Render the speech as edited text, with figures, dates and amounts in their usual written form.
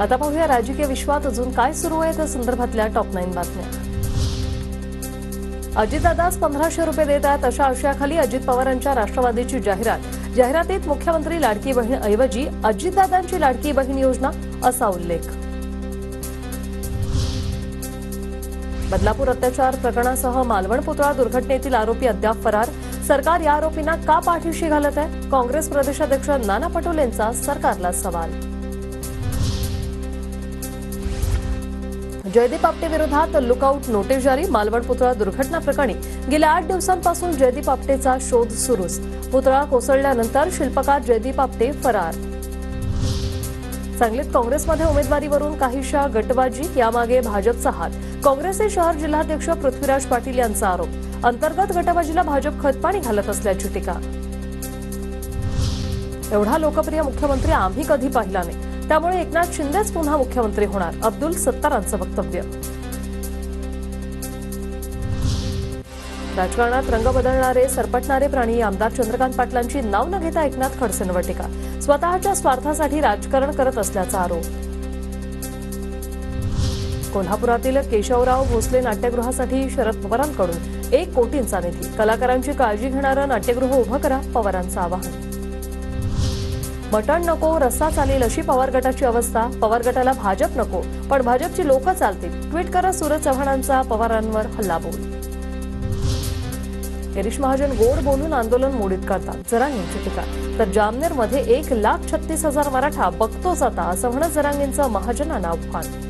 आता पाहूया राजकीय विश्वात अजून काय सुरू आहे त्या संदर्भातल्या टॉप 9 बातम्या। अजितदादास 1500 रुपये देत आहेत अशा आशयाखाली अजित पवारांच्या राष्ट्रवादीची जाहिरातीत मुख्यमंत्री लाडकी बहीण ऐवजी अजितदादांची लाडकी बहीण योजना असा उल्लेख। बदलापूर अत्याचार प्रकरणासह मालवण पुतळा दुर्घटनेतील आरोपी अद्याप फरार। सरकार या आरोपींना का पाठीशी घालत आहे? काँग्रेस प्रदेशाध्यक्ष नाना पटोलेंचा सरकारला सवाल। जयदीप आपटे विरोधात लुकआउट नोटीस जारी। मालवण पुतळा दुर्घटना प्रकरणी गेल्या 8 दिवसांपासून जयदीप आपटेचा शोध सुरूच। पुतळा कोसळल्यानंतर शिल्पकार जयदीप आपटे फरार। सांगलीत काँग्रेसमध्ये उमेदवारीवरून काहीशा गटबाजी, यामागे भाजपचा हात। काँग्रेसचे शहर जिल्हाध्यक्ष पृथ्वीराज पाटील यांचा आरोप। अंतर्गत गटबाजीला भाजप खतपाणी घालत असल्याची टीका। एवढा लोकप्रिय मुख्यमंत्री आम्ही कधी पाहिला नाही, त्यामुळे एकनाथ शिंदेच पुन्हा मुख्यमंत्री होणार, अब्दुल सत्तारांचं वक्तव्य। राजकारणात रंग बदलणारे सरपटणारे प्राणी आमदार चंद्रकांत पाटलांची नाव न घेता एकनाथ खडसेंवर टीका। स्वतःच्या स्वार्थासाठी राजकारण करत असल्याचा आरोप। कोल्हापुरातील केशवराव भोसले नाट्यगृहासाठी शरद पवारांकडून 1 कोटींचा निधी। कलाकारांची काळजी घेणारं नाट्यगृह उभं करा, पवारांचं आवाहन। मटण नको रस्सा चालेल अशी पवार गटाची अवस्था। पवार गटाला भाजप नको, पण भाजपची लोक चालतील। ट्विट करत सूरज चव्हाणांचा पवारांवर हल्लाबोल। गिरीश महाजन गोड बोलून आंदोलन मोडीत करतात, जरांगेंची टीका। तर जामनेरमध्ये 1,36,000 मराठा बघतोच आता असं म्हणत जरांगेंचं महाजनांना आव्हान।